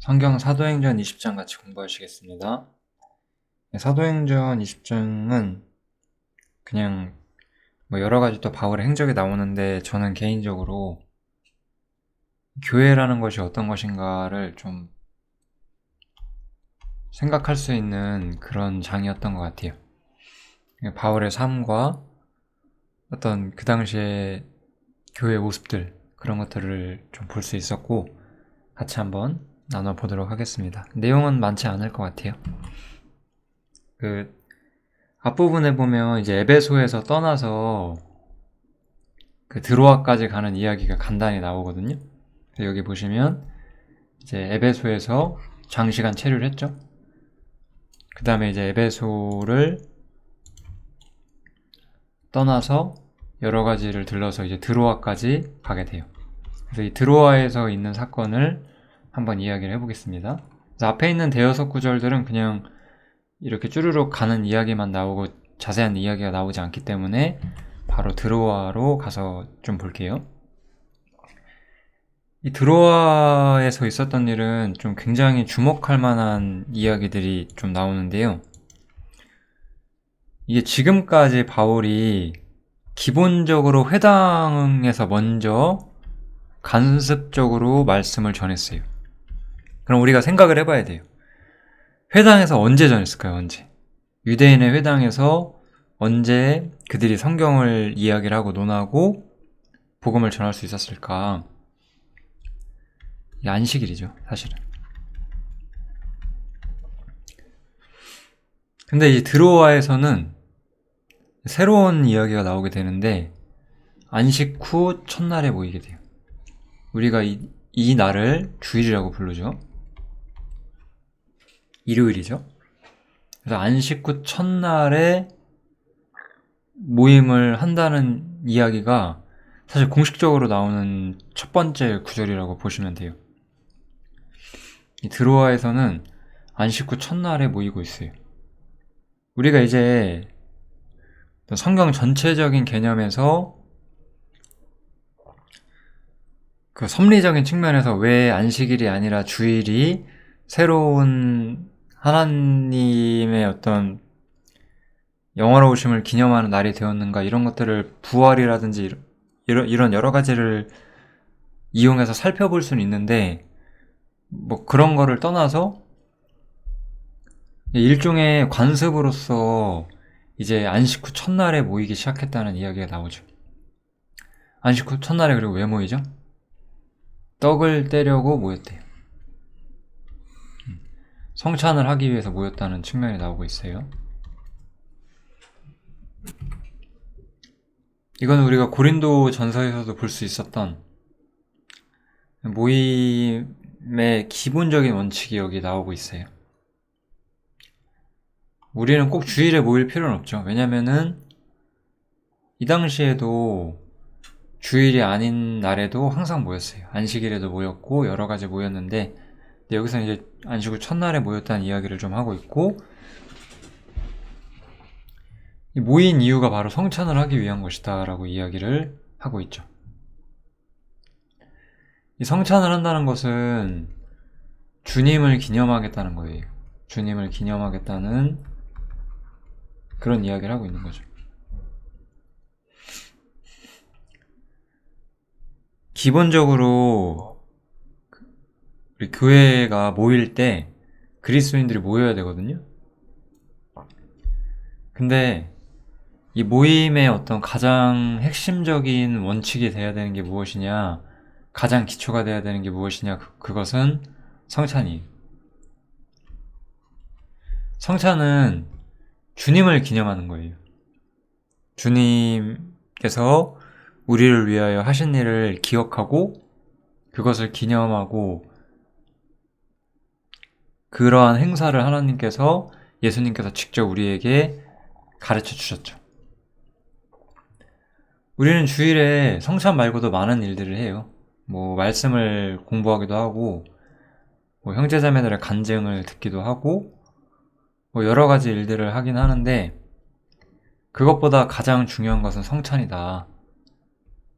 성경 사도행전 20장 같이 공부하시겠습니다. 사도행전 20장은 그냥 여러 가지 또 바울의 행적이 나오는데 저는 개인적으로 교회라는 것이 어떤 것인가를 좀 생각할 수 있는 그런 장이었던 것 같아요. 바울의 삶과 어떤 그 당시의 교회 모습들, 그런 것들을 좀 볼 수 있었고 같이 한번 나눠보도록 하겠습니다. 내용은 많지 않을 것 같아요. 앞부분에 보면 이제 에베소에서 떠나서 드로아까지 가는 이야기가 간단히 나오거든요. 여기 보시면 이제 에베소에서 장시간 체류를 했죠. 그 다음에 이제 에베소를 떠나서 여러 가지를 들러서 이제 드로아까지 가게 돼요. 그래서 이 드로아에서 있는 사건을 한번 이야기를 해보겠습니다. 그래서 앞에 있는 대여섯 구절들은 그냥 이렇게 쭈루룩 가는 이야기만 나오고 자세한 이야기가 나오지 않기 때문에 바로 드로아로 가서 좀 볼게요. 이 드로아에서 있었던 일은 좀 굉장히 주목할 만한 이야기들이 좀 나오는데요. 이게 지금까지 바울이 기본적으로 회당에서 먼저 간습적으로 말씀을 전했어요. 그럼 우리가 생각을 해봐야 돼요. 회당에서 언제 전했을까요? 언제? 유대인의 회당에서 언제 그들이 성경을 이야기를 하고 논하고 복음을 전할 수 있었을까? 이게 안식일이죠, 사실은. 근데 이 드로아에서는 새로운 이야기가 나오게 되는데 안식 후 첫날에 모이게 돼요. 우리가 이 날을 주일이라고 부르죠. 일요일이죠. 그래서 안식 후 첫날에 모임을 한다는 이야기가 사실 공식적으로 나오는 첫 번째 구절이라고 보시면 돼요. 이 드로아에서는 안식 후 첫날에 모이고 있어요. 우리가 이제 성경 전체적인 개념에서 그 섭리적인 측면에서 왜 안식일이 아니라 주일이 새로운 하나님의 어떤 영화로우심을 기념하는 날이 되었는가, 이런 것들을 부활이라든지 이런 여러 가지를 이용해서 살펴볼 수는 있는데 그런 거를 떠나서 일종의 관습으로서 이제 안식 후 첫날에 모이기 시작했다는 이야기가 나오죠. 안식 후 첫날에 그리고 왜 모이죠? 떡을 떼려고 모였대요. 성찬을 하기 위해서 모였다는 측면이 나오고 있어요. 이건 우리가 고린도 전서에서도 볼 수 있었던 모임의 기본적인 원칙이 여기 나오고 있어요. 우리는 꼭 주일에 모일 필요는 없죠. 왜냐면은 이 당시에도 주일이 아닌 날에도 항상 모였어요. 안식일에도 모였고 여러 가지 모였는데 여기서 이제 안식 후 첫날에 모였다는 이야기를 좀 하고 있고, 이 모인 이유가 바로 성찬을 하기 위한 것이다 라고 이야기를 하고 있죠. 이 성찬을 한다는 것은 주님을 기념하겠다는 거예요. 주님을 기념하겠다는 그런 이야기를 하고 있는 거죠. 기본적으로 우리 교회가 모일 때 그리스도인들이 모여야 되거든요. 근데 이 모임의 어떤 가장 핵심적인 원칙이 돼야 되는 게 무엇이냐, 가장 기초가 돼야 되는 게 무엇이냐, 그것은 성찬이에요. 성찬은 주님을 기념하는 거예요. 주님께서 우리를 위하여 하신 일을 기억하고 그것을 기념하고, 그러한 행사를 하나님께서, 예수님께서 직접 우리에게 가르쳐 주셨죠. 우리는 주일에 성찬 말고도 많은 일들을 해요. 말씀을 공부하기도 하고, 형제자매들의 간증을 듣기도 하고, 여러 가지 일들을 하긴 하는데, 그것보다 가장 중요한 것은 성찬이다.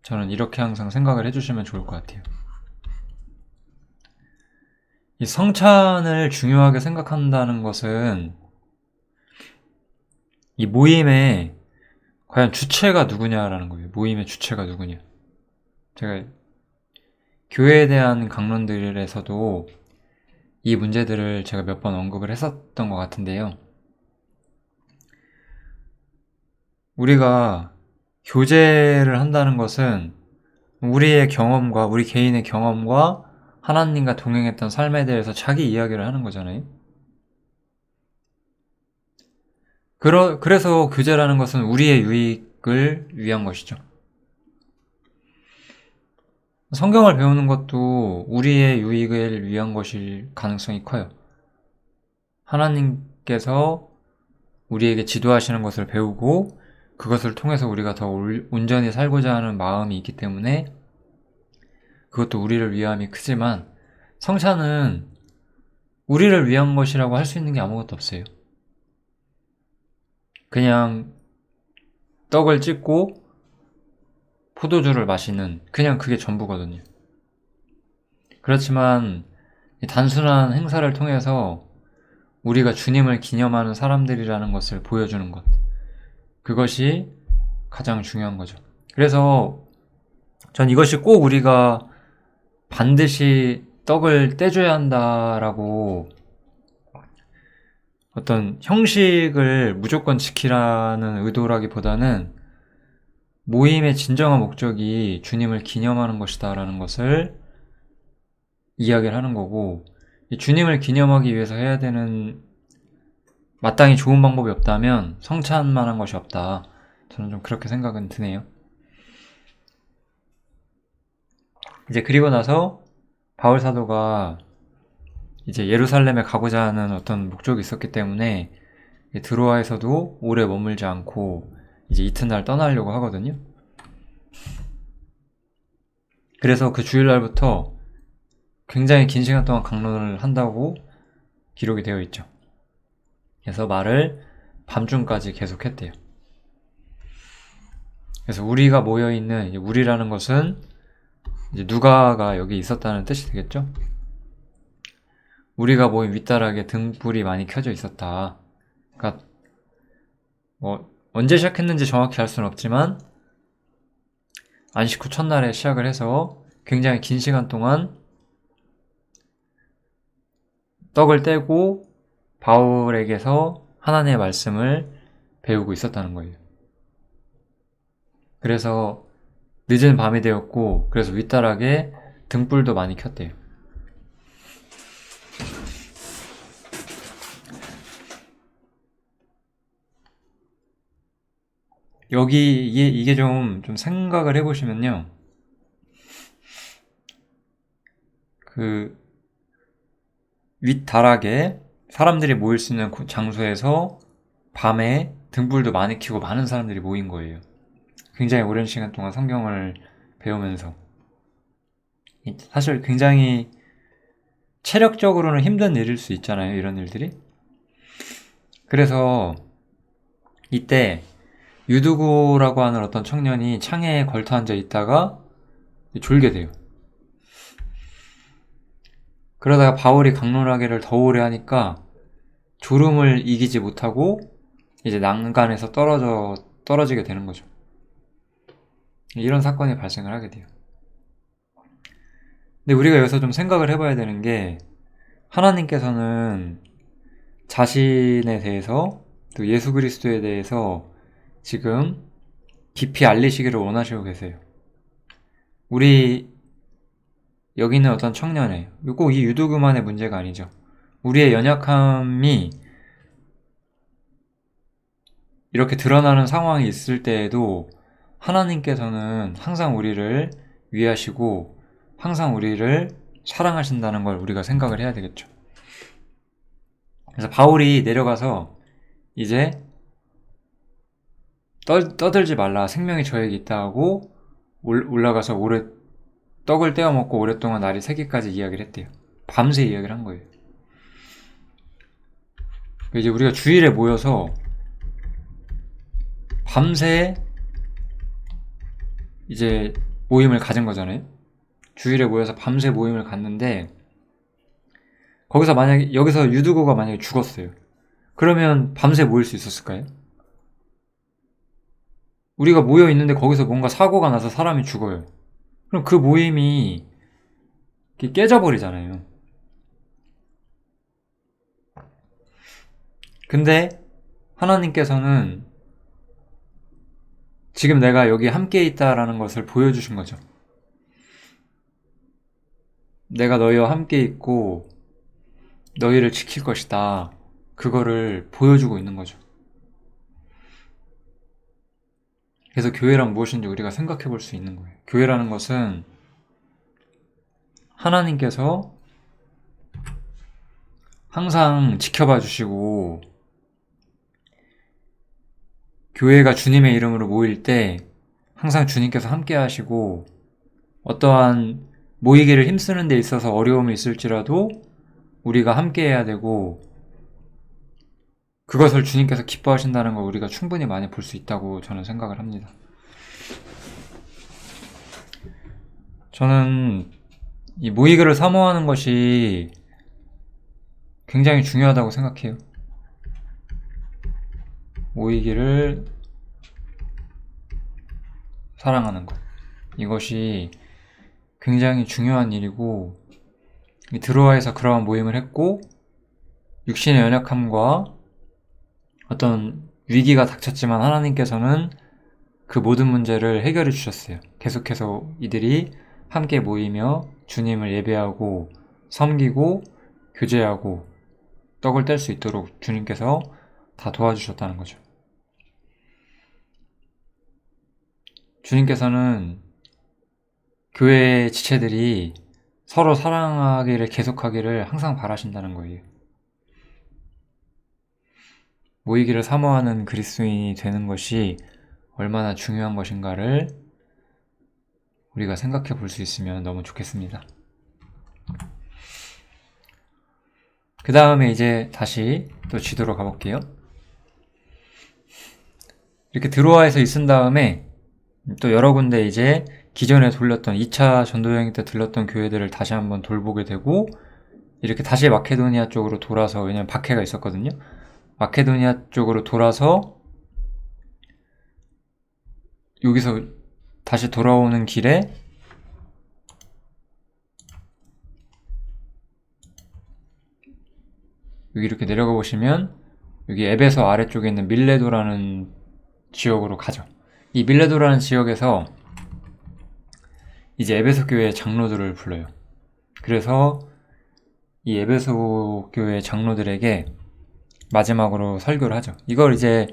저는 이렇게 항상 생각을 해주시면 좋을 것 같아요. 이 성찬을 중요하게 생각한다는 것은 이 모임의 과연 주체가 누구냐라는 거예요. 모임의 주체가 누구냐. 제가 교회에 대한 강론들에서도 이 문제들을 제가 몇 번 언급을 했었던 것 같은데요. 우리가 교제를 한다는 것은 우리의 경험과 우리 개인의 경험과 하나님과 동행했던 삶에 대해서 자기 이야기를 하는 거잖아요. 그래서 교제라는 것은 우리의 유익을 위한 것이죠. 성경을 배우는 것도 우리의 유익을 위한 것일 가능성이 커요. 하나님께서 우리에게 지도하시는 것을 배우고 그것을 통해서 우리가 더 온전히 살고자 하는 마음이 있기 때문에 그것도 우리를 위함이 크지만 성찬은 우리를 위한 것이라고 할 수 있는 게 아무것도 없어요. 그냥 떡을 찢고 포도주를 마시는 그냥 그게 전부거든요. 그렇지만 단순한 행사를 통해서 우리가 주님을 기념하는 사람들이라는 것을 보여주는 것, 그것이 가장 중요한 거죠. 그래서 전 이것이 꼭 우리가 반드시 떡을 떼줘야 한다라고 어떤 형식을 무조건 지키라는 의도라기보다는 모임의 진정한 목적이 주님을 기념하는 것이다라는 것을 이야기를 하는 거고, 이 주님을 기념하기 위해서 해야 되는 마땅히 좋은 방법이 없다면 성찬만한 것이 없다. 저는 좀 그렇게 생각은 드네요. 이제 그리고 나서 바울 사도가 이제 예루살렘에 가고자 하는 어떤 목적이 있었기 때문에 드로아에서도 오래 머물지 않고 이제 이튿날 떠나려고 하거든요. 그래서 그 주일날부터 굉장히 긴 시간 동안 강론을 한다고 기록이 되어 있죠. 그래서 말을 밤중까지 계속했대요. 그래서 우리가 모여있는, 우리라는 것은 이제 누가가 여기 있었다는 뜻이 되겠죠? 우리가 모인 윗다락에 등불이 많이 켜져 있었다. 그러니까 언제 시작했는지 정확히 알 수는 없지만 안식 후 첫날에 시작을 해서 굉장히 긴 시간 동안 떡을 떼고 바울에게서 하나님의 말씀을 배우고 있었다는 거예요. 그래서 늦은 밤이 되었고, 그래서 윗다락에 등불도 많이 켰대요. 여기 이게 좀 생각을 해보시면요, 그 윗다락에 사람들이 모일 수 있는 장소에서 밤에 등불도 많이 켜고 많은 사람들이 모인 거예요. 굉장히 오랜 시간 동안 성경을 배우면서. 사실 굉장히 체력적으로는 힘든 일일 수 있잖아요, 이런 일들이. 그래서 이때 유두구라고 하는 어떤 청년이 창에 걸터 앉아 있다가 졸게 돼요. 그러다가 바울이 강론하기를 더 오래 하니까 졸음을 이기지 못하고 이제 난간에서 떨어지게 되는 거죠. 이런 사건이 발생을 하게 돼요. 근데 우리가 여기서 좀 생각을 해봐야 되는 게, 하나님께서는 자신에 대해서 또 예수 그리스도에 대해서 지금 깊이 알리시기를 원하시고 계세요. 우리 여기 있는 어떤 청년의, 꼭 이 유두그만의 문제가 아니죠. 우리의 연약함이 이렇게 드러나는 상황이 있을 때에도 하나님께서는 항상 우리를 위하시고 항상 우리를 사랑하신다는 걸 우리가 생각을 해야 되겠죠. 그래서 바울이 내려가서 이제 떠들지 말라, 생명이 저에게 있다 하고 올라가서 떡을 떼어 먹고 오랫동안 날이 새기까지 이야기를 했대요. 밤새 이야기를 한 거예요. 이제 우리가 주일에 모여서 밤새 이제 모임을 가진 거잖아요. 주일에 모여서 밤새 모임을 갔는데 거기서 만약에, 여기서 유두고가 만약에 죽었어요. 그러면 밤새 모일 수 있었을까요? 우리가 모여 있는데 거기서 뭔가 사고가 나서 사람이 죽어요. 그럼 그 모임이 깨져버리잖아요. 근데 하나님께서는 지금 내가 여기 함께 있다라는 것을 보여주신 거죠. 내가 너희와 함께 있고 너희를 지킬 것이다. 그거를 보여주고 있는 거죠. 그래서 교회란 무엇인지 우리가 생각해 볼 수 있는 거예요. 교회라는 것은 하나님께서 항상 지켜봐 주시고, 교회가 주님의 이름으로 모일 때 항상 주님께서 함께 하시고, 어떠한 모이기를 힘쓰는 데 있어서 어려움이 있을지라도 우리가 함께 해야 되고, 그것을 주님께서 기뻐하신다는 걸 우리가 충분히 많이 볼 수 있다고 저는 생각을 합니다. 저는 이 모이기를 사모하는 것이 굉장히 중요하다고 생각해요. 모이기를 사랑하는 것. 이것이 굉장히 중요한 일이고, 드로아에서 그러한 모임을 했고, 육신의 연약함과 어떤 위기가 닥쳤지만 하나님께서는 그 모든 문제를 해결해 주셨어요. 계속해서 이들이 함께 모이며 주님을 예배하고 섬기고 교제하고 떡을 뗄 수 있도록 주님께서 다 도와주셨다는 거죠. 주님께서는 교회의 지체들이 서로 사랑하기를 계속하기를 항상 바라신다는 거예요. 모이기를 사모하는 그리스도인이 되는 것이 얼마나 중요한 것인가를 우리가 생각해 볼 수 있으면 너무 좋겠습니다. 그 다음에 이제 다시 또 지도로 가볼게요. 이렇게 드로아에서 있은 다음에 또 여러 군데 이제 기존에 돌렸던 2차 전도여행 때 들렀던 교회들을 다시 한번 돌보게 되고, 이렇게 다시 마케도니아 쪽으로 돌아서, 왜냐면 박해가 있었거든요. 마케도니아 쪽으로 돌아서 여기서 다시 돌아오는 길에 여기 이렇게 내려가 보시면 여기 에베소 아래쪽에 있는 밀레도라는 지역으로 가죠. 이 밀레도라는 지역에서 이제 에베소 교회 장로들을 불러요. 그래서 이 에베소 교회 장로들에게 마지막으로 설교를 하죠. 이걸 이제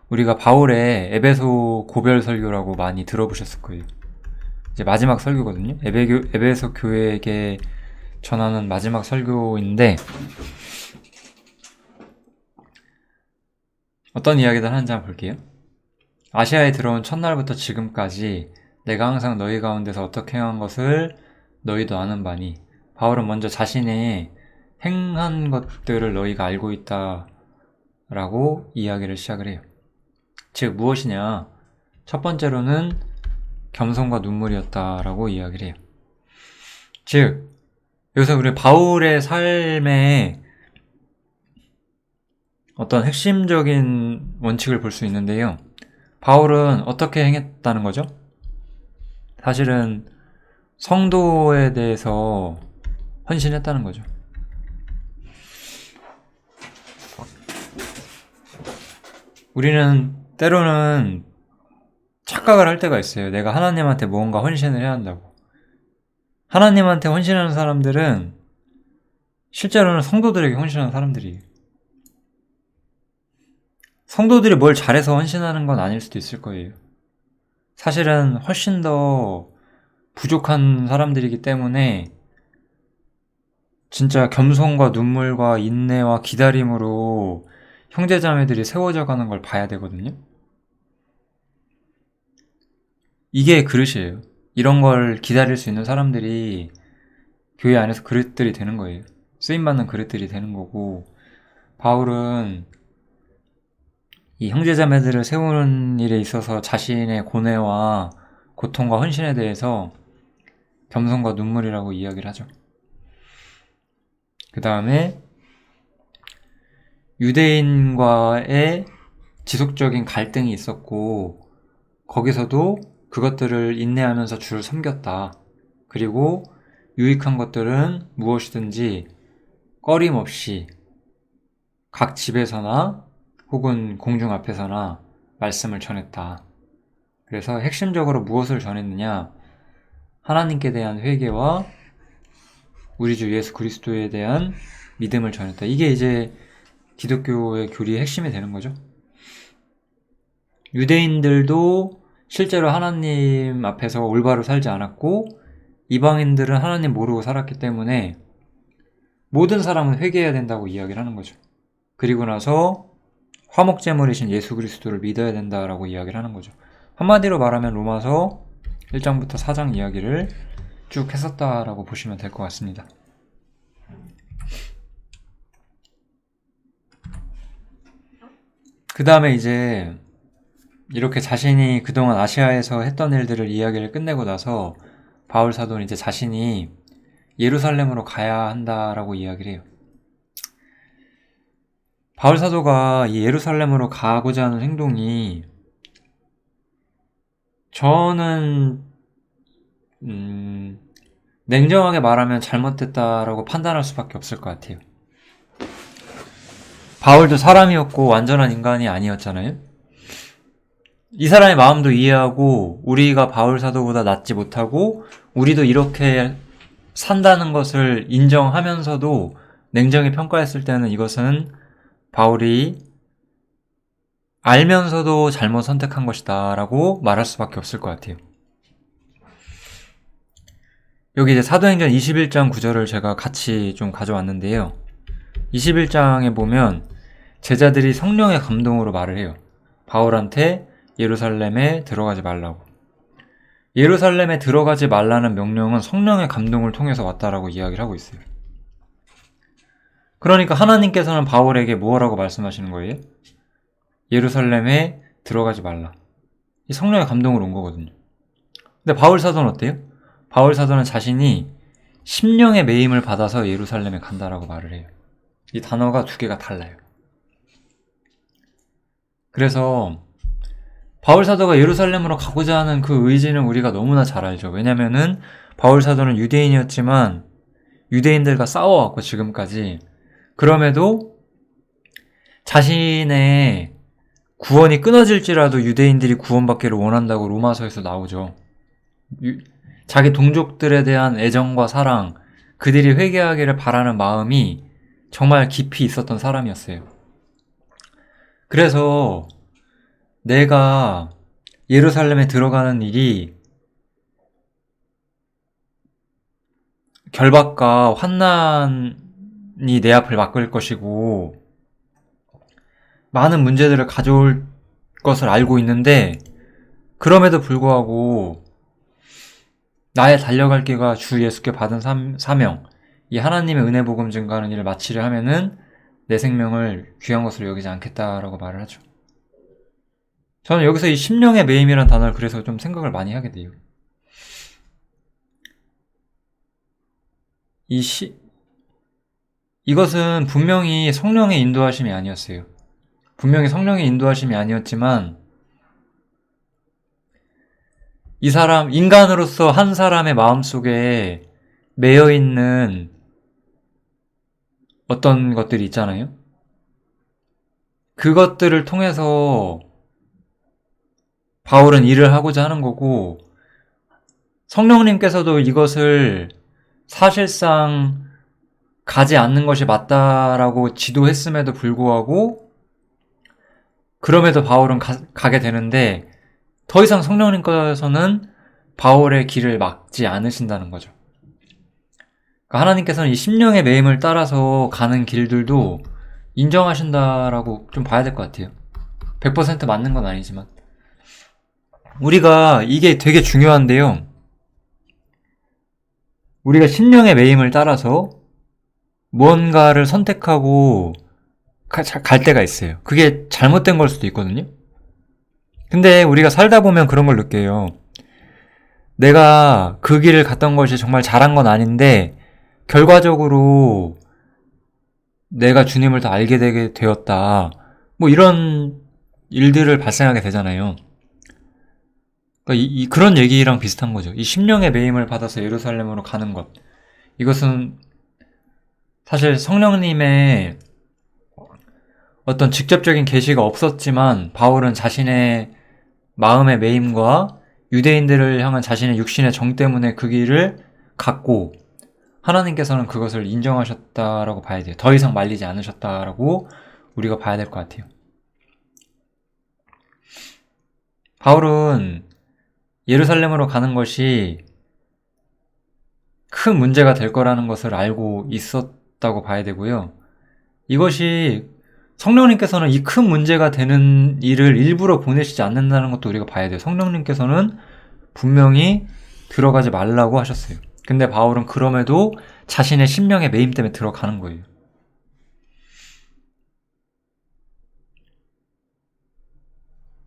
우리가 바울의 에베소 고별 설교라고 많이 들어보셨을 거예요. 이제 마지막 설교거든요. 에베소 교회에게 전하는 마지막 설교인데, 어떤 이야기를 하는지 한번 볼게요. 아시아에 들어온 첫날부터 지금까지 내가 항상 너희 가운데서 어떻게 행한 것을 너희도 아는 바니, 바울은 먼저 자신의 행한 것들을 너희가 알고 있다 라고 이야기를 시작을 해요. 즉 무엇이냐, 첫 번째로는 겸손과 눈물이었다라고 이야기를 해요. 즉 여기서 우리 바울의 삶의 어떤 핵심적인 원칙을 볼 수 있는데요. 바울은 어떻게 행했다는 거죠? 사실은 성도에 대해서 헌신했다는 거죠. 우리는 때로는 착각을 할 때가 있어요. 내가 하나님한테 무언가 헌신을 해야 한다고. 하나님한테 헌신하는 사람들은 실제로는 성도들에게 헌신하는 사람들이에요. 성도들이 뭘 잘해서 헌신하는 건 아닐 수도 있을 거예요. 사실은 훨씬 더 부족한 사람들이기 때문에 진짜 겸손과 눈물과 인내와 기다림으로 형제자매들이 세워져 가는 걸 봐야 되거든요. 이게 그릇이에요. 이런 걸 기다릴 수 있는 사람들이 교회 안에서 그릇들이 되는 거예요. 쓰임받는 그릇들이 되는 거고, 바울은 이 형제자매들을 세우는 일에 있어서 자신의 고뇌와 고통과 헌신에 대해서 겸손과 눈물이라고 이야기를 하죠. 그 다음에 유대인과의 지속적인 갈등이 있었고 거기서도 그것들을 인내하면서 주를 섬겼다. 그리고 유익한 것들은 무엇이든지 꺼림없이 각 집에서나 혹은 공중 앞에서나 말씀을 전했다. 그래서 핵심적으로 무엇을 전했느냐? 하나님께 대한 회개와 우리 주 예수 그리스도에 대한 믿음을 전했다. 이게 이제 기독교의 교리의 핵심이 되는 거죠. 유대인들도 실제로 하나님 앞에서 올바로 살지 않았고 이방인들은 하나님 모르고 살았기 때문에 모든 사람은 회개해야 된다고 이야기를 하는 거죠. 그리고 나서 화목제물이신 예수 그리스도를 믿어야 된다라고 이야기를 하는 거죠. 한마디로 말하면 로마서 1장부터 4장 이야기를 쭉 했었다라고 보시면 될 것 같습니다. 그 다음에 이제 이렇게 자신이 그동안 아시아에서 했던 일들을 이야기를 끝내고 나서 바울 사도는 이제 자신이 예루살렘으로 가야 한다라고 이야기를 해요. 바울 사도가 이 예루살렘으로 가고자 하는 행동이 저는 냉정하게 말하면 잘못됐다라고 판단할 수밖에 없을 것 같아요. 바울도 사람이었고 완전한 인간이 아니었잖아요. 이 사람의 마음도 이해하고 우리가 바울 사도보다 낫지 못하고 우리도 이렇게 산다는 것을 인정하면서도 냉정히 평가했을 때는 이것은 바울이 알면서도 잘못 선택한 것이다 라고 말할 수밖에 없을 것 같아요. 여기 이제 사도행전 21장 9절을 제가 같이 좀 가져왔는데요. 21장에 보면 제자들이 성령의 감동으로 말을 해요. 바울한테 예루살렘에 들어가지 말라고. 예루살렘에 들어가지 말라는 명령은 성령의 감동을 통해서 왔다라고 이야기를 하고 있어요. 그러니까 하나님께서는 바울에게 뭐라고 말씀하시는 거예요? 예루살렘에 들어가지 말라. 이 성령의 감동으로 온 거거든요. 근데 바울 사도는 어때요? 바울 사도는 자신이 심령의 매임을 받아서 예루살렘에 간다라고 말을 해요. 이 단어가 두 개가 달라요. 그래서 바울 사도가 예루살렘으로 가고자 하는 그 의지는 우리가 너무나 잘 알죠. 왜냐면은 바울 사도는 유대인이었지만 유대인들과 싸워왔고 지금까지. 그럼에도 자신의 구원이 끊어질지라도 유대인들이 구원받기를 원한다고 로마서에서 나오죠. 자기 동족들에 대한 애정과 사랑, 그들이 회개하기를 바라는 마음이 정말 깊이 있었던 사람이었어요. 그래서 내가 예루살렘에 들어가는 일이 결박과 환난이 내 앞을 막을 것이고 많은 문제들을 가져올 것을 알고 있는데 그럼에도 불구하고 나의 달려갈 길과 주 예수께 받은 사명, 이 하나님의 은혜 복음 증가하는 일을 마치려 하면은 내 생명을 귀한 것으로 여기지 않겠다라고 말을 하죠. 저는 여기서 이 심령의 매임이라는 단어를 그래서 좀 생각을 많이 하게 돼요. 이것은 분명히 성령의 인도하심이 아니었어요. 분명히 성령의 인도하심이 아니었지만 이 사람, 인간으로서 한 사람의 마음속에 매여있는 어떤 것들이 있잖아요. 그것들을 통해서 바울은 일을 하고자 하는 거고 성령님께서도 이것을 사실상 가지 않는 것이 맞다라고 지도했음에도 불구하고 그럼에도 바울은 가게 되는데 더 이상 성령님께서는 바울의 길을 막지 않으신다는 거죠. 그러니까 하나님께서는 이 심령의 매임을 따라서 가는 길들도 인정하신다라고 좀 봐야 될 것 같아요. 100% 맞는 건 아니지만 우리가 이게 되게 중요한데요. 우리가 심령의 매임을 따라서 무언가를 선택하고 갈 때가 있어요. 그게 잘못된 걸 수도 있거든요. 근데 우리가 살다 보면 그런 걸 느껴요. 내가 그 길을 갔던 것이 정말 잘한 건 아닌데 결과적으로 내가 주님을 더 알게 되게 되었다. 뭐 이런 일들을 발생하게 되잖아요. 그러니까 그런 얘기랑 비슷한 거죠. 이 심령의 매임을 받아서 예루살렘으로 가는 것. 이것은 사실 성령님의 어떤 직접적인 계시가 없었지만 바울은 자신의 마음의 매임과 유대인들을 향한 자신의 육신의 정 때문에 그 길을 갔고 하나님께서는 그것을 인정하셨다라고 봐야 돼요. 더 이상 말리지 않으셨다라고 우리가 봐야 될 것 같아요. 바울은 예루살렘으로 가는 것이 큰 문제가 될 거라는 것을 알고 있었다고 봐야 되고요. 이것이 성령님께서는 이 큰 문제가 되는 일을 일부러 보내시지 않는다는 것도 우리가 봐야 돼요. 성령님께서는 분명히 들어가지 말라고 하셨어요. 근데 바울은 그럼에도 자신의 심령의 매임 때문에 들어가는 거예요.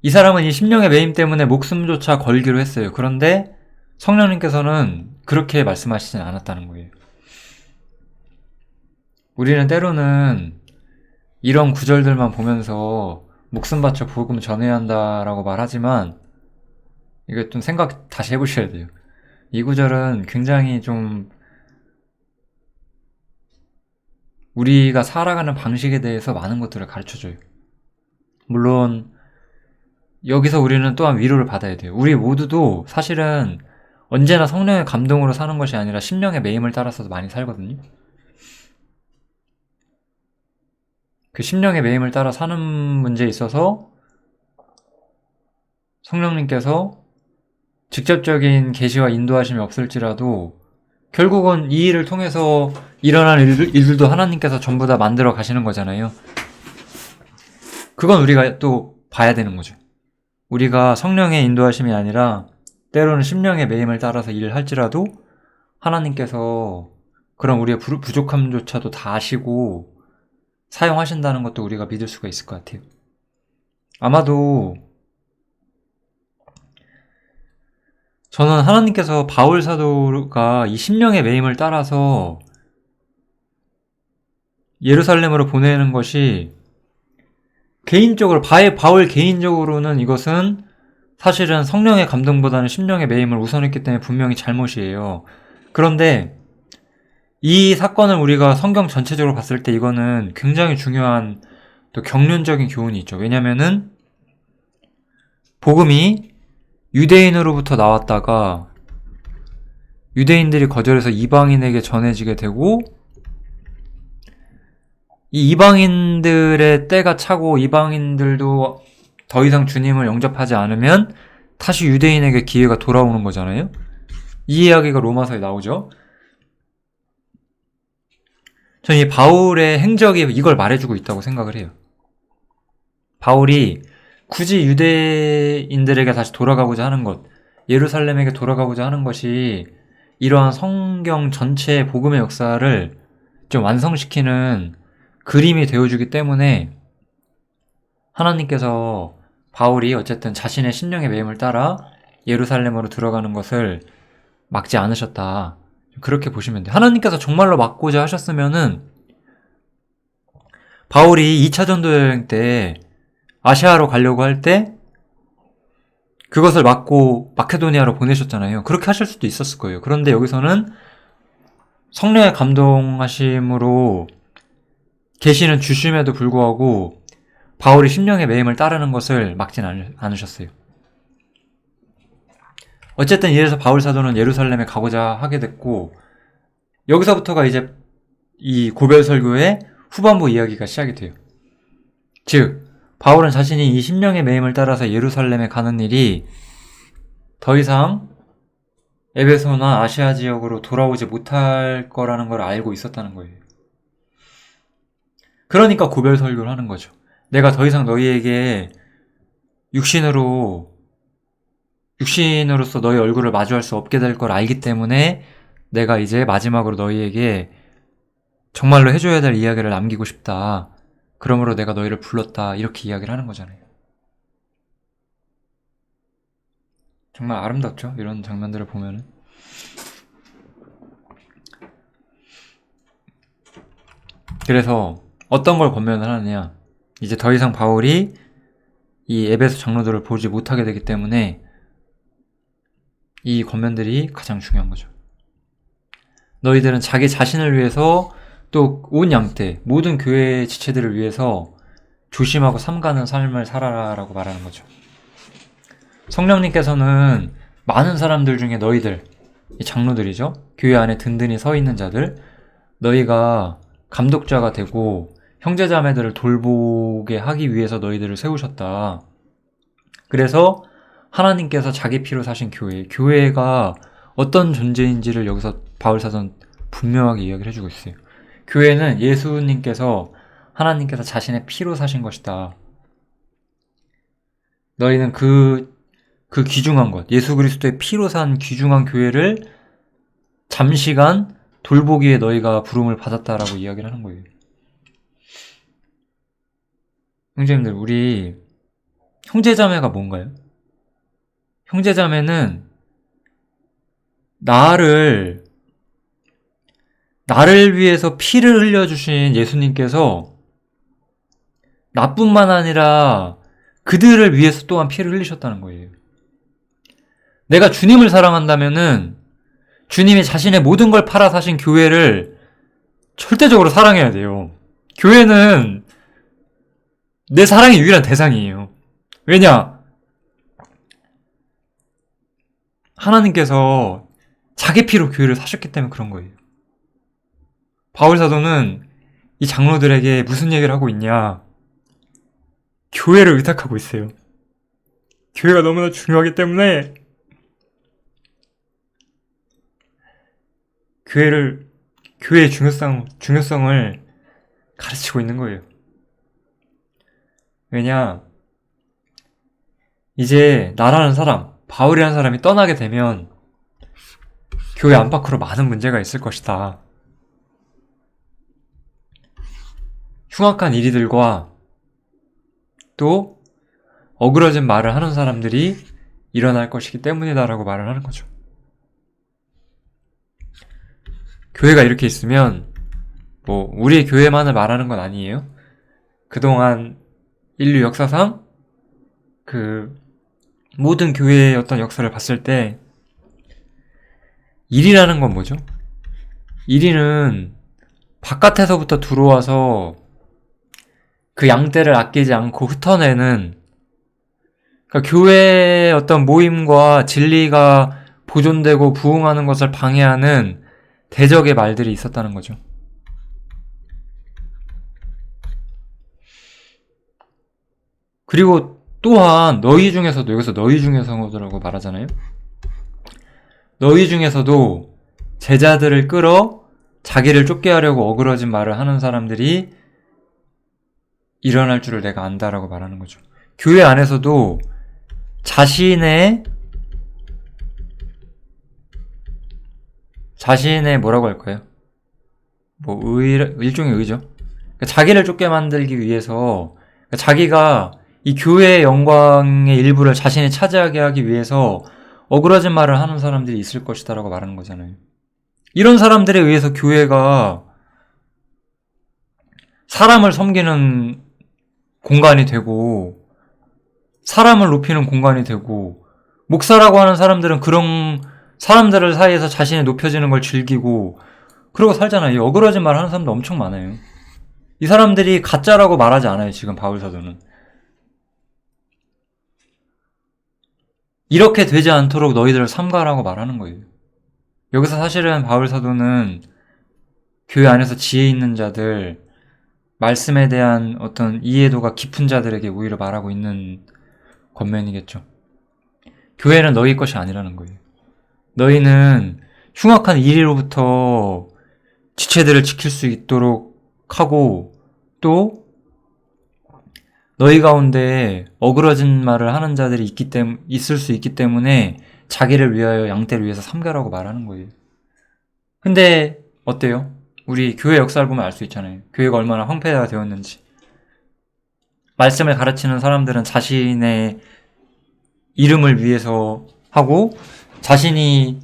이 사람은 이 심령의 매임 때문에 목숨조차 걸기로 했어요. 그런데 성령님께서는 그렇게 말씀하시진 않았다는 거예요. 우리는 때로는 이런 구절들만 보면서 목숨 바쳐 복음 전해야 한다라고 말하지만 이거 좀 생각 다시 해보셔야 돼요. 이 구절은 굉장히 좀 우리가 살아가는 방식에 대해서 많은 것들을 가르쳐줘요. 물론 여기서 우리는 또한 위로를 받아야 돼요. 우리 모두도 사실은 언제나 성령의 감동으로 사는 것이 아니라 심령의 매임을 따라서도 많이 살거든요. 그 심령의 매임을 따라 사는 문제에 있어서 성령님께서 직접적인 계시와 인도하심이 없을지라도 결국은 이 일을 통해서 일어날 일들도 하나님께서 전부 다 만들어 가시는 거잖아요. 그건 우리가 또 봐야 되는 거죠. 우리가 성령의 인도하심이 아니라 때로는 심령의 매임을 따라서 일을 할지라도 하나님께서 그런 우리의 부족함조차도 다 아시고 사용하신다는 것도 우리가 믿을 수가 있을 것 같아요. 아마도 저는 하나님께서 바울 사도가 이 심령의 매임을 따라서 예루살렘으로 보내는 것이 개인적으로 바울 개인적으로는 이것은 사실은 성령의 감동보다는 심령의 매임을 우선했기 때문에 분명히 잘못이에요. 그런데 이 사건을 우리가 성경 전체적으로 봤을 때 이거는 굉장히 중요한 또 경륜적인 교훈이 있죠. 왜냐면은 복음이 유대인으로부터 나왔다가 유대인들이 거절해서 이방인에게 전해지게 되고 이 이방인들의 때가 차고 이방인들도 더 이상 주님을 영접하지 않으면 다시 유대인에게 기회가 돌아오는 거잖아요. 이 이야기가 로마서에 나오죠. 저는 이 바울의 행적이 이걸 말해주고 있다고 생각을 해요. 바울이 굳이 유대인들에게 다시 돌아가고자 하는 것, 예루살렘에게 돌아가고자 하는 것이 이러한 성경 전체의 복음의 역사를 좀 완성시키는 그림이 되어주기 때문에 하나님께서 바울이 어쨌든 자신의 심령의 매임을 따라 예루살렘으로 들어가는 것을 막지 않으셨다. 그렇게 보시면 돼요. 하나님께서 정말로 막고자 하셨으면은 바울이 2차 전도 여행 때 아시아로 가려고 할 때 그것을 막고 마케도니아로 보내셨잖아요. 그렇게 하실 수도 있었을 거예요. 그런데 여기서는 성령의 감동하심으로 계시는 주심에도 불구하고 바울이 심령의 매임을 따르는 것을 막진 않으셨어요. 어쨌든 이래서 바울 사도는 예루살렘에 가고자 하게 됐고 여기서부터가 이제 이 고별 설교의 후반부 이야기가 시작이 돼요. 즉 바울은 자신이 이 심령의 매임을 따라서 예루살렘에 가는 일이 더 이상 에베소나 아시아 지역으로 돌아오지 못할 거라는 걸 알고 있었다는 거예요. 그러니까 고별 설교를 하는 거죠. 내가 더 이상 너희에게 육신으로서 너희 얼굴을 마주할 수 없게 될 걸 알기 때문에 내가 이제 마지막으로 너희에게 정말로 해줘야 될 이야기를 남기고 싶다. 그러므로 내가 너희를 불렀다. 이렇게 이야기를 하는 거잖아요. 정말 아름답죠? 이런 장면들을 보면은. 그래서 어떤 걸 권면을 하느냐. 이제 더 이상 바울이 이 에베소 장로들을 보지 못하게 되기 때문에 이 권면들이 가장 중요한 거죠. 너희들은 자기 자신을 위해서 또 온 양떼, 모든 교회의 지체들을 위해서 조심하고 삼가는 삶을 살아라라고 말하는 거죠. 성령님께서는 많은 사람들 중에 너희들, 이 장로들이죠. 교회 안에 든든히 서 있는 자들, 너희가 감독자가 되고 형제자매들을 돌보게 하기 위해서 너희들을 세우셨다. 그래서 하나님께서 자기 피로 사신 교회가 어떤 존재인지를 여기서 바울사도는 분명하게 이야기를 해주고 있어요. 교회는 예수님께서 하나님께서 자신의 피로 사신 것이다. 너희는 그 귀중한 것, 예수 그리스도의 피로 산 귀중한 교회를 잠시간 돌보기에 너희가 부름을 받았다라고 이야기를 하는 거예요. 형제님들, 우리 형제자매가 뭔가요? 형제자매는 나를 위해서 피를 흘려주신 예수님께서 나뿐만 아니라 그들을 위해서 또한 피를 흘리셨다는 거예요. 내가 주님을 사랑한다면은 주님이 자신의 모든 걸 팔아 사신 교회를 절대적으로 사랑해야 돼요. 교회는 내 사랑의 유일한 대상이에요. 왜냐? 하나님께서 자기 피로 교회를 사셨기 때문에 그런 거예요. 바울사도는 이 장로들에게 무슨 얘기를 하고 있냐? 교회를 의탁하고 있어요. 교회가 너무나 중요하기 때문에 교회의 중요성을 가르치고 있는 거예요. 왜냐? 이제 나라는 사람, 바울이라는 사람이 떠나게 되면 교회 안팎으로 많은 문제가 있을 것이다. 흉악한 일이들과 또 어그러진 말을 하는 사람들이 일어날 것이기 때문이다라고 말을 하는 거죠. 교회가 이렇게 있으면 우리 교회만을 말하는 건 아니에요. 그동안 인류 역사상 모든 교회의 어떤 역사를 봤을 때 일이라는 건 뭐죠? 일이는 바깥에서부터 들어와서 그 양떼를 아끼지 않고 흩어내는, 그러니까 교회의 어떤 모임과 진리가 보존되고 부흥하는 것을 방해하는 대적의 말들이 있었다는 거죠. 그리고 또한 너희 중에서도, 여기서 너희 중에서라고 말하잖아요. 너희 중에서도 제자들을 끌어 자기를 쫓게 하려고 어그러진 말을 하는 사람들이 일어날 줄을 내가 안다라고 말하는 거죠. 교회 안에서도 자신의 뭐라고 할까요? 일종의 의죠. 그러니까 자기를 쫓게 만들기 위해서, 그러니까 자기가 이 교회의 영광의 일부를 자신이 차지하게 하기 위해서 어그러진 말을 하는 사람들이 있을 것이다라고 말하는 거잖아요. 이런 사람들에 의해서 교회가 사람을 섬기는 공간이 되고 사람을 높이는 공간이 되고, 목사라고 하는 사람들은 그런 사람들 사이에서 자신이 높여지는 걸 즐기고 그러고 살잖아요. 이 어그러진 말 하는 사람도 엄청 많아요. 이 사람들이 가짜라고 말하지 않아요. 지금 바울사도는 이렇게 되지 않도록 너희들을 삼가라고 말하는 거예요. 여기서 사실은 바울사도는 교회 안에서 지혜 있는 자들, 말씀에 대한 어떤 이해도가 깊은 자들에게 오히려 말하고 있는 권면이겠죠. 교회는 너희 것이 아니라는 거예요. 너희는 흉악한 이리로부터 지체들을 지킬 수 있도록 하고, 또 너희 가운데 어그러진 말을 하는 자들이 있을 수 있기 때문에 자기를 위하여 양떼를 위해서 삼가라고 말하는 거예요. 근데 어때요? 우리 교회 역사를 보면 알 수 있잖아요. 교회가 얼마나 황폐가 되었는지. 말씀을 가르치는 사람들은 자신의 이름을 위해서 하고, 자신이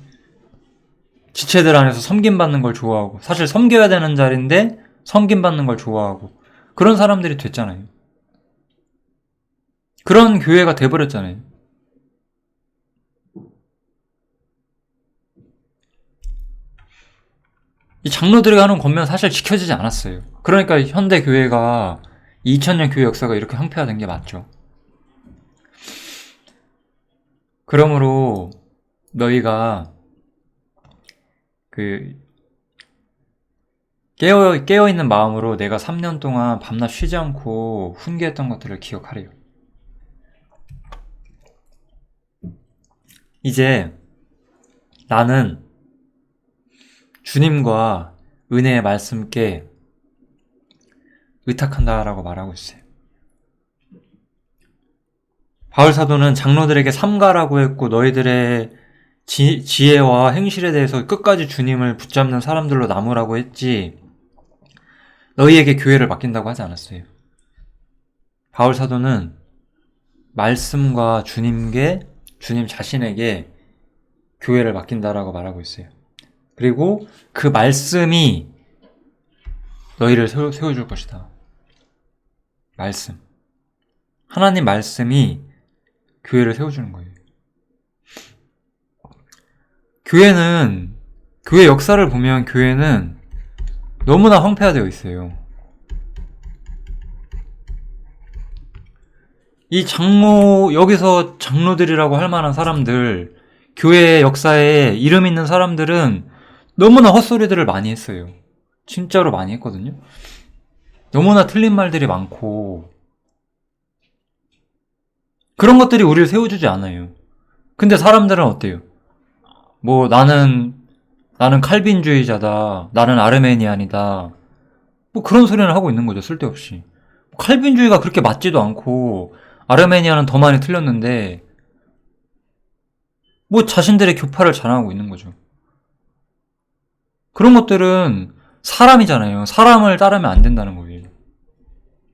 지체들 안에서 섬김받는 걸 좋아하고, 사실 섬겨야 되는 자리인데 섬김받는 걸 좋아하고, 그런 사람들이 됐잖아요. 그런 교회가 돼버렸잖아요. 이 장로들이 하는 권면 사실 지켜지지 않았어요. 그러니까 현대 교회가 2000년 교회 역사가 이렇게 황폐화된 게 맞죠. 그러므로 너희가 깨어있는 마음으로 내가 3년 동안 밤낮 쉬지 않고 훈계했던 것들을 기억하래요. 이제 나는 주님과 은혜의 말씀께 의탁한다라고 말하고 있어요. 바울 사도는 장로들에게 삼가라고 했고 너희들의 지혜와 행실에 대해서 끝까지 주님을 붙잡는 사람들로 남으라고 했지 너희에게 교회를 맡긴다고 하지 않았어요. 바울 사도는 말씀과 주님 자신에게 교회를 맡긴다라고 말하고 있어요. 그리고 그 말씀이 너희를 세워줄 것이다. 말씀. 하나님 말씀이 교회를 세워주는 거예요. 교회 역사를 보면 교회는 너무나 황폐화되어 있어요. 여기서 장로들이라고 할 만한 사람들, 교회 역사에 이름 있는 사람들은 너무나 헛소리들을 많이 했어요. 진짜로 많이 했거든요. 너무나 틀린 말들이 많고, 그런 것들이 우리를 세워주지 않아요. 근데 사람들은 어때요? 나는 칼빈주의자다. 나는 아르메니안이다. 그런 소리는 하고 있는 거죠. 쓸데없이. 칼빈주의가 그렇게 맞지도 않고 아르메니아는 더 많이 틀렸는데 자신들의 교파를 자랑하고 있는 거죠. 그런 것들은 사람이잖아요. 사람을 따르면 안 된다는 거예요.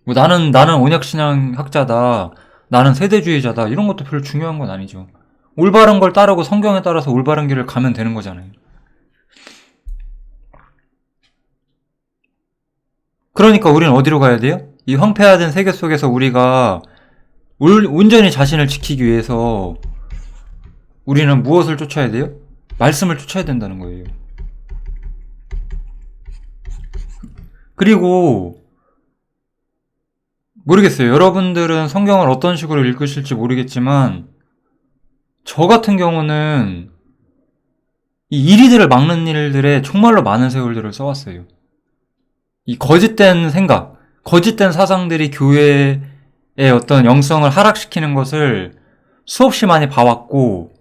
나는 언약신앙학자다. 나는 세대주의자다. 이런 것도 별로 중요한 건 아니죠. 올바른 걸 따르고 성경에 따라서 올바른 길을 가면 되는 거잖아요. 그러니까 우리는 어디로 가야 돼요? 이 황폐화된 세계 속에서 우리가 온전히 자신을 지키기 위해서 우리는 무엇을 쫓아야 돼요? 말씀을 쫓아야 된다는 거예요. 그리고 모르겠어요. 여러분들은 성경을 어떤 식으로 읽으실지 모르겠지만 저 같은 경우는 이 이리들을 막는 일들에 정말로 많은 세월들을 써왔어요. 이 거짓된 생각, 거짓된 사상들이 교회의 어떤 영성을 하락시키는 것을 수없이 많이 봐왔고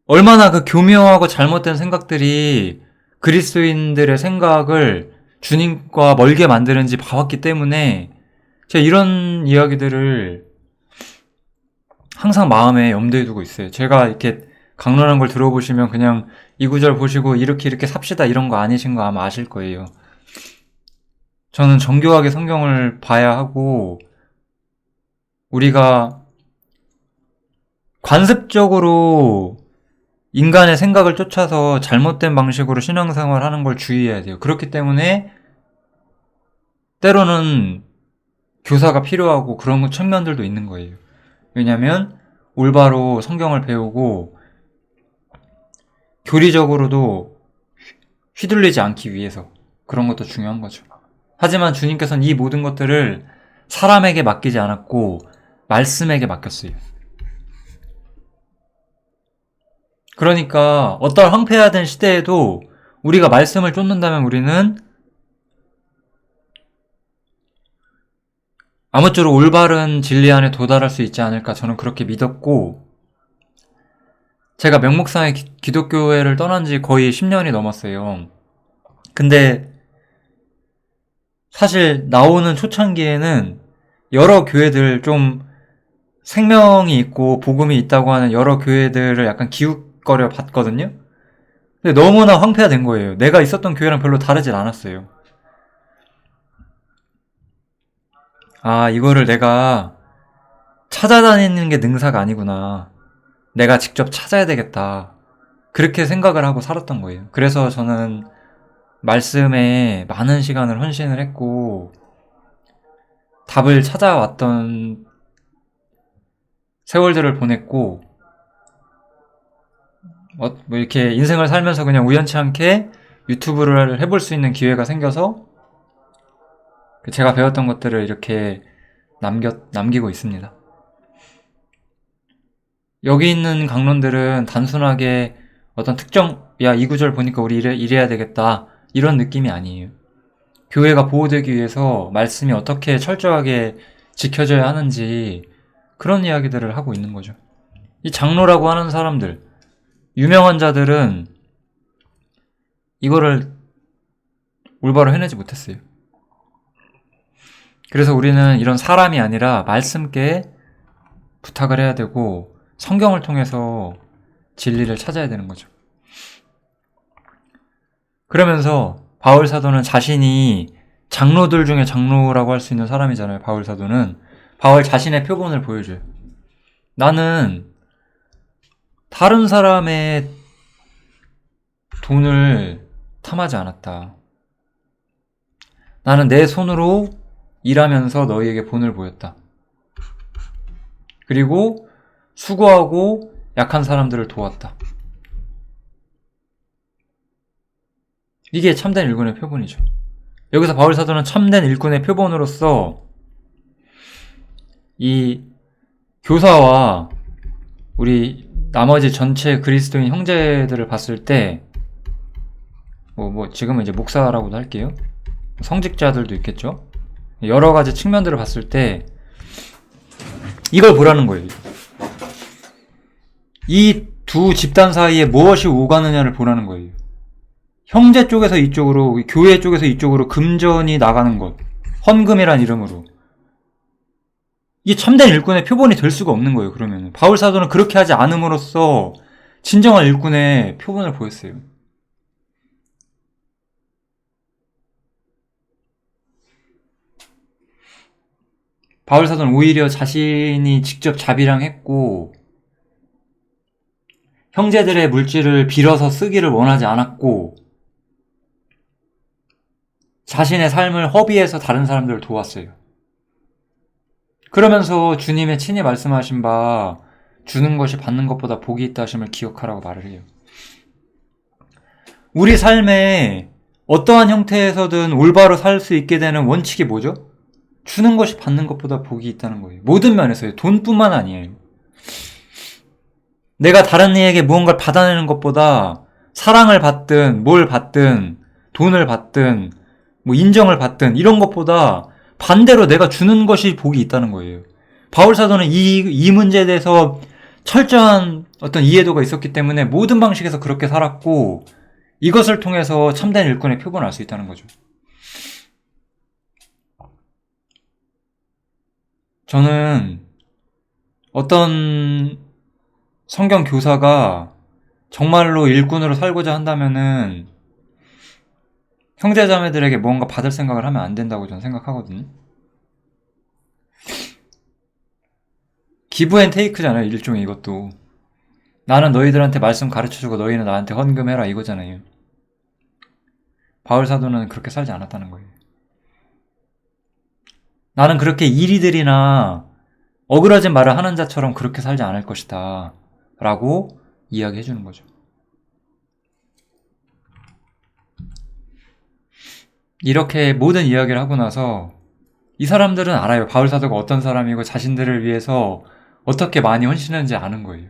얼마나 그 교묘하고 잘못된 생각들이 그리스도인들의 생각을 주님과 멀게 만드는지 봐왔기 때문에 제가 이런 이야기들을 항상 마음에 염두에 두고 있어요. 제가 이렇게 강론한 걸 들어보시면 그냥 이 구절 보시고 이렇게 삽시다 이런 거 아니신 거 아마 아실 거예요. 저는 정교하게 성경을 봐야 하고 우리가 관습적으로 인간의 생각을 쫓아서 잘못된 방식으로 신앙생활 하는 걸 주의해야 돼요. 그렇기 때문에 때로는 교사가 필요하고 그런 측면들도 있는 거예요. 왜냐면 올바로 성경을 배우고 교리적으로도 휘둘리지 않기 위해서 그런 것도 중요한 거죠. 하지만 주님께서는 이 모든 것들을 사람에게 맡기지 않았고 말씀에게 맡겼어요. 그러니까 어떤 황폐화된 시대에도 우리가 말씀을 쫓는다면 우리는 아무쪼록 올바른 진리 안에 도달할 수 있지 않을까 저는 그렇게 믿었고 제가 명목상의 기독교회를 떠난 지 거의 10년이 넘었어요. 근데 사실 나오는 초창기에는 여러 교회들 좀 생명이 있고 복음이 있다고 하는 여러 교회들을 약간 기웃거려 봤거든요. 근데 너무나 황폐화된 거예요. 내가 있었던 교회랑 별로 다르질 않았어요. 이거를 내가 찾아다니는 게 능사가 아니구나. 내가 직접 찾아야 되겠다. 그렇게 생각을 하고 살았던 거예요. 그래서 저는 말씀에 많은 시간을 헌신을 했고 답을 찾아왔던 세월들을 보냈고 뭐 이렇게 인생을 살면서 그냥 우연치 않게 유튜브를 해볼 수 있는 기회가 생겨서 제가 배웠던 것들을 이렇게 남기고 있습니다. 여기 있는 강론들은 단순하게 어떤 특정, 야, 이 구절 보니까 우리 이래야 되겠다, 이런 느낌이 아니에요. 교회가 보호되기 위해서 말씀이 어떻게 철저하게 지켜져야 하는지 그런 이야기들을 하고 있는 거죠. 이 장로라고 하는 사람들, 유명한 자들은 이거를 올바로 해내지 못했어요. 그래서 우리는 이런 사람이 아니라 말씀께 부탁을 해야 되고 성경을 통해서 진리를 찾아야 되는 거죠. 그러면서 바울 사도는 자신이 장로들 중에 장로라고 할 수 있는 사람이잖아요. 바울 사도는 바울 자신의 표본을 보여줘요. 나는 다른 사람의 돈을 탐하지 않았다. 나는 내 손으로 일하면서 너희에게 본을 보였다. 그리고 수고하고 약한 사람들을 도왔다. 이게 참된 일꾼의 표본이죠. 여기서 바울 사도는 참된 일꾼의 표본으로서 이 교사와 우리 나머지 전체 그리스도인 형제들을 봤을 때 지금은 이제 목사라고도 할게요. 성직자들도 있겠죠. 여러 가지 측면들을 봤을 때 이걸 보라는 거예요. 이 두 집단 사이에 무엇이 오가느냐를 보라는 거예요. 형제 쪽에서 이쪽으로, 교회 쪽에서 이쪽으로 금전이 나가는 것, 헌금이란 이름으로. 이게 참된 일꾼의 표본이 될 수가 없는 거예요. 그러면 바울 사도는 그렇게 하지 않음으로써 진정한 일꾼의 표본을 보였어요. 바울 사도는 오히려 자신이 직접 자비랑했고 형제들의 물질을 빌어서 쓰기를 원하지 않았고 자신의 삶을 허비해서 다른 사람들을 도왔어요. 그러면서 주님의 친히 말씀하신 바 주는 것이 받는 것보다 복이 있다 하심을 기억하라고 말을 해요. 우리 삶에 어떠한 형태에서든 올바로 살 수 있게 되는 원칙이 뭐죠? 주는 것이 받는 것보다 복이 있다는 거예요. 모든 면에서요. 돈뿐만 아니에요. 내가 다른 이에게 무언가를 받아내는 것보다 사랑을 받든 뭘 받든 돈을 받든 인정을 받든 이런 것보다 반대로 내가 주는 것이 복이 있다는 거예요. 바울 사도는 이 문제에 대해서 철저한 어떤 이해도가 있었기 때문에 모든 방식에서 그렇게 살았고 이것을 통해서 참된 일꾼의 표본을 알 수 있다는 거죠. 저는 어떤 성경 교사가 정말로 일꾼으로 살고자 한다면은 형제자매들에게 뭔가 받을 생각을 하면 안 된다고 저는 생각하거든요. 기브 앤 테이크잖아요. 일종의 이것도. 나는 너희들한테 말씀 가르쳐주고 너희는 나한테 헌금해라 이거잖아요. 바울 사도는 그렇게 살지 않았다는 거예요. 나는 그렇게 이리들이나 어그러진 말을 하는 자처럼 그렇게 살지 않을 것이다 라고 이야기해 주는 거죠. 이렇게 모든 이야기를 하고 나서 이 사람들은 알아요. 바울 사도가 어떤 사람이고 자신들을 위해서 어떻게 많이 헌신했는지 아는 거예요.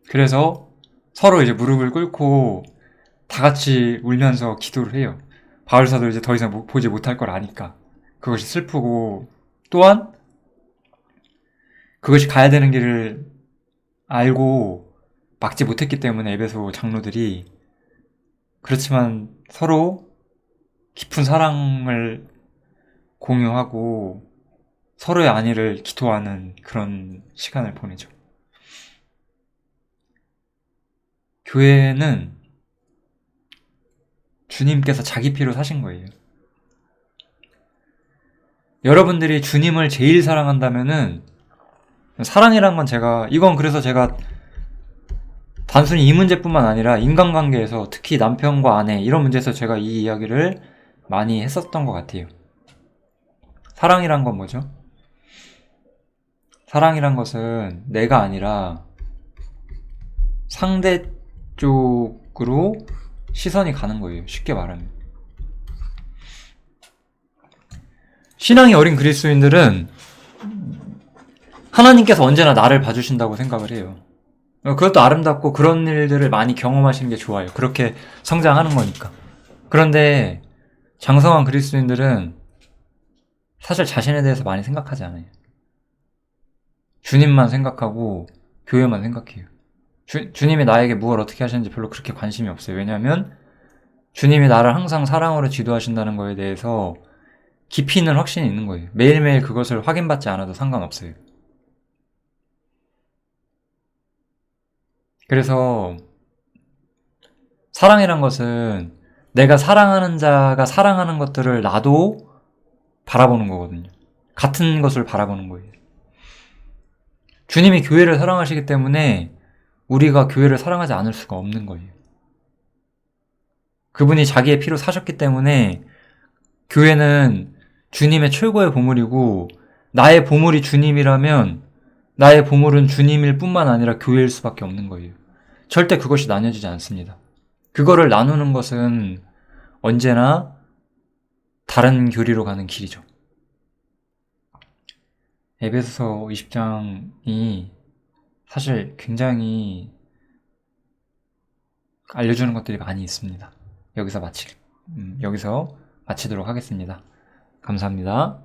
그래서 서로 이제 무릎을 꿇고 다 같이 울면서 기도를 해요. 바울 사도를 이제 더 이상 보지 못할 걸 아니까. 그것이 슬프고 또한 그것이 가야 되는 길을 알고 막지 못했기 때문에 에베소 장로들이 그렇지만 서로 깊은 사랑을 공유하고 서로의 안위를 기도하는 그런 시간을 보내죠. 교회는 주님께서 자기 피로 사신 거예요. 여러분들이 주님을 제일 사랑한다면은 사랑이란 건 이건 그래서 제가 단순히 이 문제뿐만 아니라 인간관계에서 특히 남편과 아내 이런 문제에서 제가 이 이야기를 많이 했었던 것 같아요. 사랑이란 건 뭐죠? 사랑이란 것은 내가 아니라 상대 쪽으로 시선이 가는 거예요. 쉽게 말하면. 신앙이 어린 그리스도인들은 하나님께서 언제나 나를 봐주신다고 생각을 해요. 그것도 아름답고 그런 일들을 많이 경험하시는 게 좋아요. 그렇게 성장하는 거니까. 그런데 장성한 그리스도인들은 사실 자신에 대해서 많이 생각하지 않아요. 주님만 생각하고 교회만 생각해요. 주님이 나에게 무엇을 어떻게 하시는지 별로 그렇게 관심이 없어요. 왜냐하면 주님이 나를 항상 사랑으로 지도하신다는 거에 대해서 깊이 있는 확신이 있는 거예요. 매일매일 그것을 확인받지 않아도 상관없어요. 그래서 사랑이란 것은 내가 사랑하는 자가 사랑하는 것들을 나도 바라보는 거거든요. 같은 것을 바라보는 거예요. 주님이 교회를 사랑하시기 때문에 우리가 교회를 사랑하지 않을 수가 없는 거예요. 그분이 자기의 피로 사셨기 때문에 교회는 주님의 최고의 보물이고, 나의 보물이 주님이라면 나의 보물은 주님일 뿐만 아니라 교회일 수밖에 없는 거예요. 절대 그것이 나뉘어지지 않습니다. 그거를 나누는 것은 언제나 다른 교리로 가는 길이죠. 에베소서 20장이 사실 굉장히 알려주는 것들이 많이 있습니다. 여기서 마치도록 하겠습니다. 감사합니다.